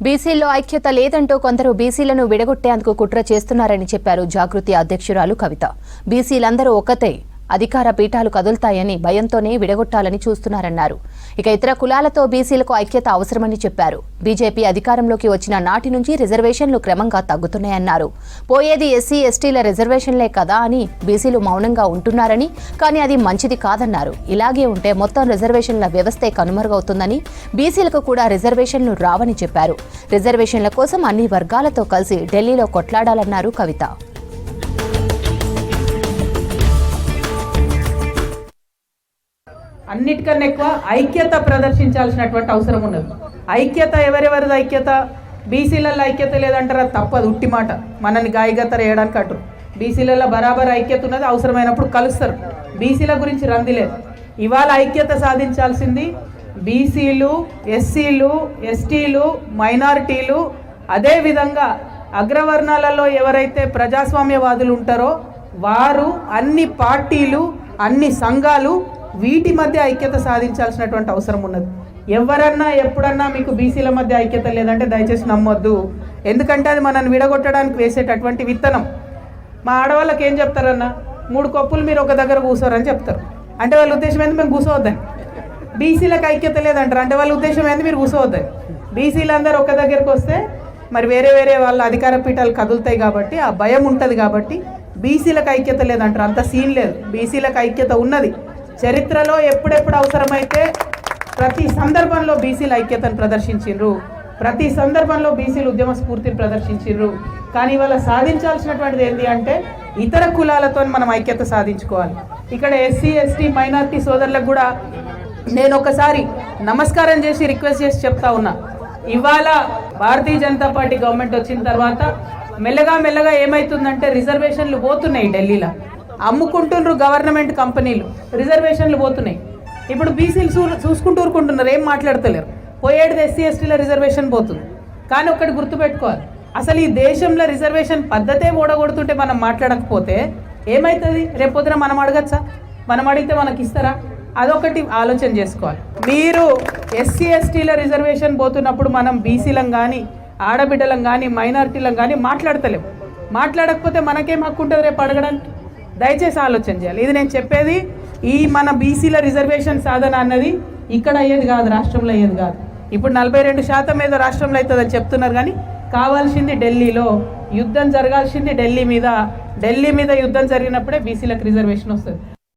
బీసీల్లో ఐక్యత లేదంటూ కొందరు బీసీలను విడగొట్టేందుకు కుట్ర చేస్తున్నారని చెప్పారు జాగృతి అధ్యక్షురాలు కవిత. బీసీలందరూ ఒక్కటే, అధికార పీఠాలు కదులుతాయని భయంతోనే విడగొట్టాలని చూస్తున్నారన్నారు. ఇక ఇతర కులాలతో బీసీలకు ఐక్యత అవసరమని చెప్పారు. బీజేపీ అధికారంలోకి వచ్చిన నాటి నుంచి రిజర్వేషన్లు క్రమంగా తగ్గుతున్నాయన్నారు. పోయేది ఎస్సీ ఎస్టీల రిజర్వేషన్లే కదా అని బీసీలు మౌనంగా ఉంటున్నారని, కానీ అది మంచిది కాదన్నారు. ఇలాగే ఉంటే మొత్తం రిజర్వేషన్ల వ్యవస్థే కనుమరుగవుతుందని, బీసీలకు కూడా రిజర్వేషన్లు రావని చెప్పారు. రిజర్వేషన్ల కోసం అన్ని వర్గాలతో కలిసి ఢిల్లీలో కొట్లాడాలన్నారు కవిత. అన్నిటికన్నా ఎక్కువ ఐక్యత ప్రదర్శించాల్సినటువంటి అవసరం ఉన్నది. ఐక్యత ఎవరెవరిది ఐక్యత? బీసీలలో ఐక్యత లేదంటారా? తప్పదు, ఉట్టి మాట. మనల్ని గాయగత్తర వేయడానికి అంటారు. బీసీలలో బరాబర్ ఐక్యత ఉన్నది, అవసరమైనప్పుడు కలుస్తారు. బీసీల గురించి రంది లేదు. ఇవాళ ఐక్యత సాధించాల్సింది బీసీలు, ఎస్సీలు, ఎస్టీలు, మైనారిటీలు, అదేవిధంగా అగ్రవర్ణాలలో ఎవరైతే ప్రజాస్వామ్యవాదులు ఉంటారో వారు, అన్ని పార్టీలు, అన్ని సంఘాలు, వీటి మధ్య ఐక్యత సాధించాల్సినటువంటి అవసరం ఉన్నది. ఎవరన్నా ఎప్పుడన్నా మీకు బీసీల మధ్య ఐక్యత లేదంటే దయచేసి నమ్మొద్దు. ఎందుకంటే అది మనల్ని విడగొట్టడానికి వేసేటటువంటి విత్తనం. మా ఆడవాళ్ళకి ఏం చెప్తారన్నా, 3 కప్పులు మీరు ఒక దగ్గర కూర్చోరని చెప్తారు. అంటే వాళ్ళ ఉద్దేశం ఏంది? మేము కూర్చోవద్దని. బీసీలకు ఐక్యత లేదంటారు, అంటే వాళ్ళ ఉద్దేశం ఏంది? మీరు కూర్చోవద్దని. బీసీలందరూ ఒక దగ్గరకు వస్తే మరి వేరే వేరే వాళ్ళ అధికార పీఠాలు కదులుతాయి కాబట్టి ఆ భయం ఉంటుంది. కాబట్టి బీసీలకు ఐక్యత లేదంటారు, అంత సీన్ లేదు. బీసీలకు ఐక్యత ఉన్నది. చరిత్రలో ఎప్పుడెప్పుడు అవసరమైతే ప్రతి సందర్భంలో బీసీల ఐక్యతను ప్రదర్శించిండ్రు, ప్రతి సందర్భంలో బీసీలు ఉద్యమ స్ఫూర్తిని ప్రదర్శించిండ్రు. కానీ ఇవాళ సాధించాల్సినటువంటిది ఏంటి అంటే ఇతర కులాలతో మనం ఐక్యత సాధించుకోవాలి. ఇక్కడ ఎస్సీ ఎస్టీ మైనారిటీ సోదరులకు కూడా నేను ఒకసారి నమస్కారం చేసి రిక్వెస్ట్ చేసి చెప్తా ఉన్నా. ఇవాళ భారతీయ జనతా పార్టీ గవర్నమెంట్ వచ్చిన తర్వాత మెల్లగా మెల్లగా ఏమవుతుందంటే రిజర్వేషన్లు పోతున్నాయి. ఢిల్లీలో అమ్ముకుంటున్నారు గవర్నమెంట్ కంపెనీలు, రిజర్వేషన్లు పోతున్నాయి. ఇప్పుడు బీసీలు చూసుకుంటూ ఊరుకుంటున్నారు, ఏం మాట్లాడతలేరు. పోయేది ఎస్సీ ఎస్టీల రిజర్వేషన్ పోతుంది. కానీ ఒకటి గుర్తుపెట్టుకోవాలి, అసలు ఈ దేశంలో రిజర్వేషన్ పద్ధతే ఓడగొడుతుంటే మనం మాట్లాడకపోతే ఏమవుతుంది? రేపొద్దున మనం అడగచ్చా? మనం అడిగితే మనకి ఇస్తారా? అదొకటి ఆలోచన చేసుకోవాలి. మీరు ఎస్సీ ఎస్టీల రిజర్వేషన్ పోతున్నప్పుడు మనం బీసీలం కానీ, ఆడబిడ్డలం కానీ, మైనారిటీలం కానీ మాట్లాడతలేము. మాట్లాడకపోతే మనకేం హక్కు ఉంటుంది రేపు అడగడానికి? దయచేసి ఆలోచన చేయాలి. ఇది నేను చెప్పేది ఈ మన బీసీల రిజర్వేషన్ సాధన అన్నది ఇక్కడ అయ్యేది కాదు, రాష్ట్రంలో అయ్యేది కాదు. ఇప్పుడు 42% ఏదో రాష్ట్రంలో అవుతుందని చెప్తున్నారు, కానీ కావాల్సింది ఢిల్లీలో యుద్ధం జరగాల్సింది ఢిల్లీ మీద. ఢిల్లీ మీద యుద్ధం జరిగినప్పుడే బీసీలకు రిజర్వేషన్ వస్తుంది.